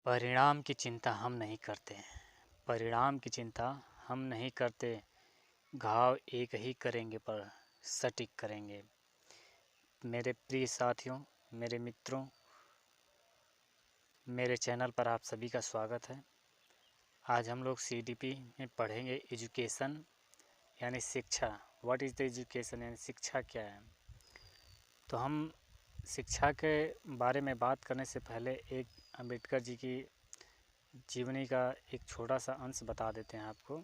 परिणाम की चिंता हम नहीं करते। परिणाम की चिंता हम नहीं करते। घाव एक ही करेंगे पर सटीक करेंगे। मेरे प्रिय साथियों, मेरे मित्रों, मेरे चैनल पर आप सभी का स्वागत है। आज हम लोग CDP में पढ़ेंगे एजुकेशन यानी शिक्षा। व्हाट इज़ द एजुकेशन यानी शिक्षा क्या है। तो हम शिक्षा के बारे में बात करने से पहले एक अम्बेडकर जी की जीवनी का एक छोटा सा अंश बता देते हैं आपको।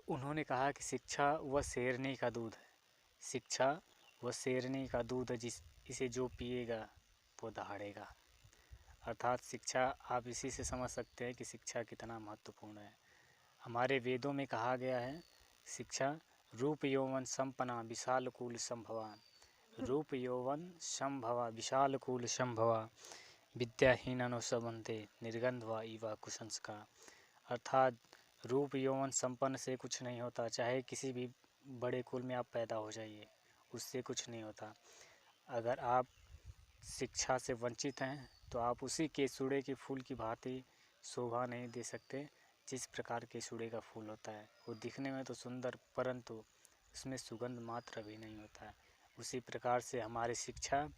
उन्होंने कहा कि शिक्षा वह शेरनी का दूध है। शिक्षा वह शेरनी का दूध है इसे जो पिएगा वो दहाड़ेगा। अर्थात शिक्षा आप इसी से समझ सकते हैं कि शिक्षा कितना महत्वपूर्ण है। हमारे वेदों में कहा गया है शिक्षा रूप यौवन संपन्ना विशाल कुल संभवा। रूप यौवन संभवा विशाल कुल संभवा विद्याहीननो सबन्ते निर्गंध व इवा कुसंस्कार। अर्थात रूप यौवन संपन्न से कुछ नहीं होता, चाहे किसी भी बड़े कुल में आप पैदा हो जाइए, उससे कुछ नहीं होता। अगर आप शिक्षा से वंचित हैं तो आप उसी केसुड़े के फूल की भांति शोभा नहीं दे सकते जिस प्रकार केसुड़े का फूल होता है। वो दिखने में तो सुंदर परंतु उसमें सुगंध मात्र भी नहीं होता है। उसी प्रकार से हमारी शिक्षा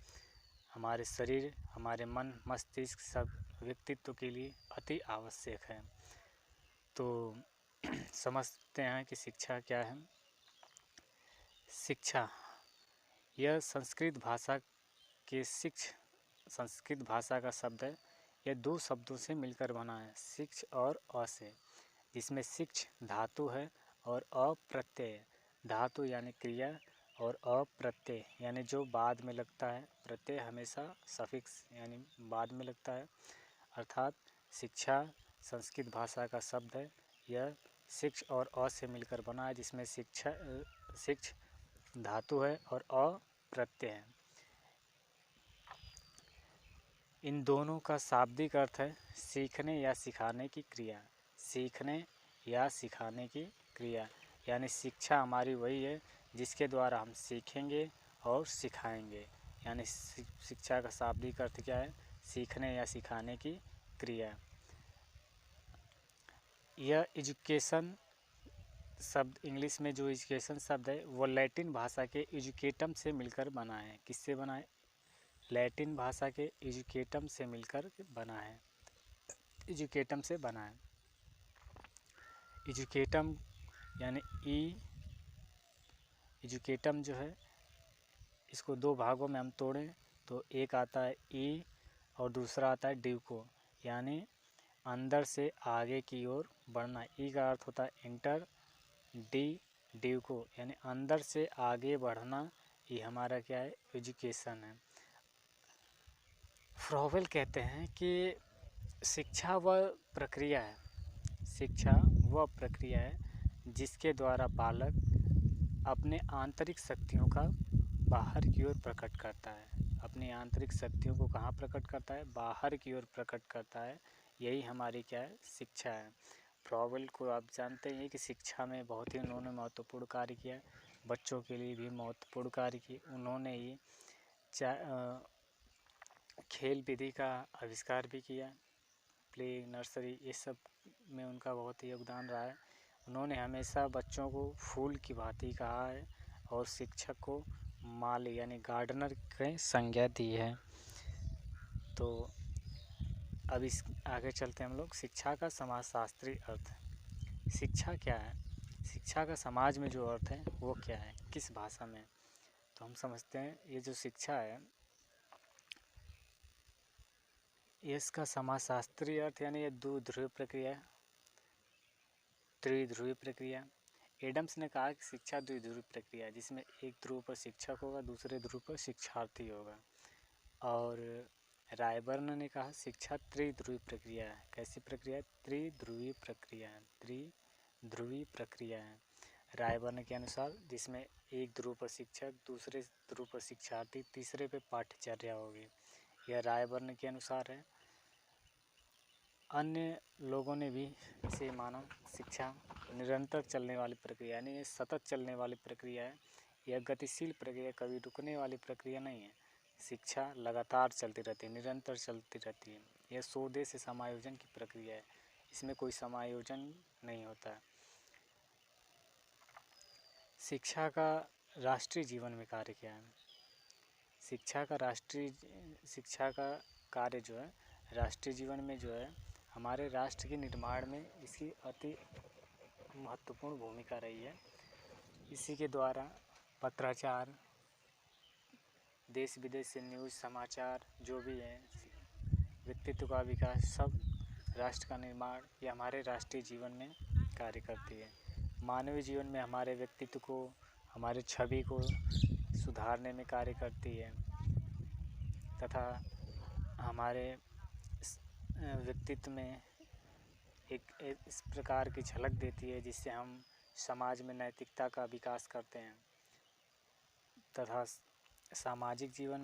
हमारे शरीर, हमारे मन, मस्तिष्क सब व्यक्तित्व के लिए अति आवश्यक है। तो समझते हैं कि शिक्षा क्या है। शिक्षा यह संस्कृत भाषा का शब्द है। यह दो शब्दों से मिलकर बना है, शिक्ष और अ से, जिसमें शिक्ष धातु है और अप्रत्यय। धातु यानी क्रिया और अप्रत्यय यानी जो बाद में लगता है। प्रत्यय हमेशा सफिक्स यानी बाद में लगता है। अर्थात शिक्षा संस्कृत भाषा का शब्द है। यह शिक्ष और अ से मिलकर बना है, जिसमें शिक्ष धातु है और अ प्रत्यय है। इन दोनों का शाब्दिक अर्थ है सीखने या सिखाने की क्रिया। सीखने या सिखाने की क्रिया यानी शिक्षा हमारी वही है जिसके द्वारा हम सीखेंगे और सिखाएंगे। यानी शिक्षा का शाब्दिक अर्थ क्या है? सीखने या सिखाने की क्रिया। यह एजुकेशन शब्द, इंग्लिश में जो एजुकेशन शब्द है वो लैटिन भाषा के एजुकेटम से मिलकर बना है। किससे बना है? लैटिन भाषा के एजुकेटम से मिलकर बना है। एजुकेटम से बना है। एजुकेटम यानी एजुकेटम जो है, इसको दो भागों में हम तोड़ें तो एक आता है ई और दूसरा आता है ड्यूको, यानी अंदर से आगे की ओर बढ़ना। ई का अर्थ होता है इंटर, ड्यूको यानी अंदर से आगे बढ़ना। ये हमारा क्या है? एजुकेशन है। फ्रॉवेल कहते हैं कि शिक्षा वह प्रक्रिया है, शिक्षा वह प्रक्रिया है जिसके द्वारा बालक अपने आंतरिक शक्तियों का बाहर की ओर प्रकट करता है। अपनी आंतरिक शक्तियों को कहाँ प्रकट करता है? बाहर की ओर प्रकट करता है। यही हमारी क्या है? शिक्षा है। फ्रॉवेल को आप जानते हैं कि शिक्षा में बहुत ही उन्होंने महत्वपूर्ण कार्य किया, बच्चों के लिए भी महत्वपूर्ण कार्य किया। उन्होंने ही खेल विधि का आविष्कार भी किया, प्ले, नर्सरी, ये सब में उनका बहुत ही योगदान रहा है। उन्होंने हमेशा बच्चों को फूल की भांति कहा है और शिक्षक को माली यानी गार्डनर की संज्ञा दी है। तो अब इस आगे चलते हैं हम लोग। शिक्षा का समाजशास्त्री अर्थ। शिक्षा क्या है? शिक्षा का समाज में जो अर्थ है वो क्या है, किस भाषा में? तो हम समझते हैं ये जो शिक्षा है इसका समाजशास्त्रीय अर्थ यानी ये द्विध्रुवीय प्रक्रिया, त्रिध्रुवीय प्रक्रिया। एडम्स ने कहा कि शिक्षा द्विध्रुवीय प्रक्रिया है, जिसमें एक ध्रुव पर शिक्षक होगा, दूसरे ध्रुव पर शिक्षार्थी होगा। और रायबर्न ने कहा शिक्षा त्रिध्रुवीय प्रक्रिया है। कैसी प्रक्रिया है? त्रिध्रुवीय प्रक्रिया है। त्रिध्रुवीय प्रक्रिया है रायबर्न के अनुसार, जिसमें एक ध्रुव पर शिक्षक, दूसरे ध्रुव पर शिक्षार्थी, तीसरे पे पाठ्यचर्या होगी। यह रायबर्न के अनुसार है। अन्य लोगों ने भी इसे माना शिक्षा निरंतर चलने वाली प्रक्रिया, यानी ये सतत चलने वाली प्रक्रिया है। यह गतिशील प्रक्रिया, कभी रुकने वाली प्रक्रिया नहीं है। शिक्षा लगातार चलती रहती है, निरंतर चलती रहती है। यह सौदे से समायोजन की प्रक्रिया है, इसमें कोई समायोजन नहीं होता है। शिक्षा का राष्ट्रीय जीवन में कार्य क्या है? शिक्षा का कार्य जो है राष्ट्रीय जीवन में जो है हमारे राष्ट्र के निर्माण में इसकी अति महत्वपूर्ण भूमिका रही है। इसी के द्वारा पत्राचार, देश विदेश से न्यूज़ समाचार जो भी है, व्यक्तित्व का विकास, सब राष्ट्र का निर्माण ये हमारे राष्ट्रीय जीवन में कार्य करती है। मानवीय जीवन में हमारे व्यक्तित्व को, हमारे छवि को सुधारने में कार्य करती है तथा हमारे व्यक्तित्व में एक इस प्रकार की झलक देती है जिससे हम समाज में नैतिकता का विकास करते हैं। तथा सामाजिक जीवन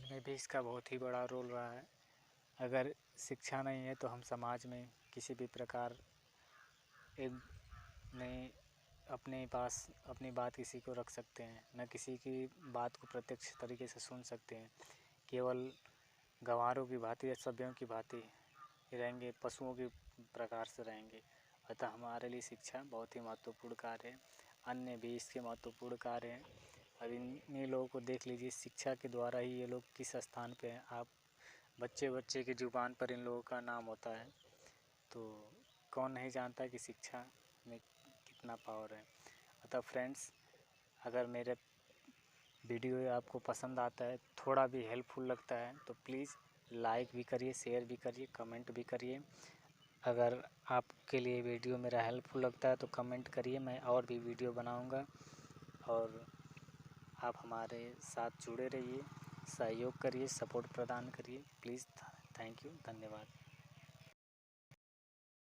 में भी इसका बहुत ही बड़ा रोल रहा है। अगर शिक्षा नहीं है तो हम समाज में किसी भी प्रकार एक नहीं अपने पास अपनी बात किसी को रख सकते हैं, न किसी की बात को प्रत्यक्ष तरीके से सुन सकते हैं। केवल गंवारों की भांति या सभ्यों की भांति रहेंगे, पशुओं के प्रकार से रहेंगे। अतः हमारे लिए शिक्षा बहुत ही महत्वपूर्ण कार्य है। अन्य भी इसके महत्वपूर्ण कार्य हैं। अब इन्हीं लोगों को देख लीजिए, शिक्षा के द्वारा ही ये लोग किस स्थान पे हैं। आप बच्चे की ज़ुबान पर इन लोगों का नाम होता है, तो कौन नहीं जानता कि शिक्षा में कितना पावर है। अतः फ्रेंड्स, अगर मेरे वीडियो आपको पसंद आता है, थोड़ा भी हेल्पफुल लगता है तो प्लीज़ लाइक भी करिए, शेयर भी करिए, कमेंट भी करिए। अगर आपके लिए वीडियो मेरा हेल्पफुल लगता है तो कमेंट करिए, मैं और भी वीडियो बनाऊंगा। और आप हमारे साथ जुड़े रहिए, सहयोग करिए, सपोर्ट प्रदान करिए प्लीज़। थैंक यू, धन्यवाद।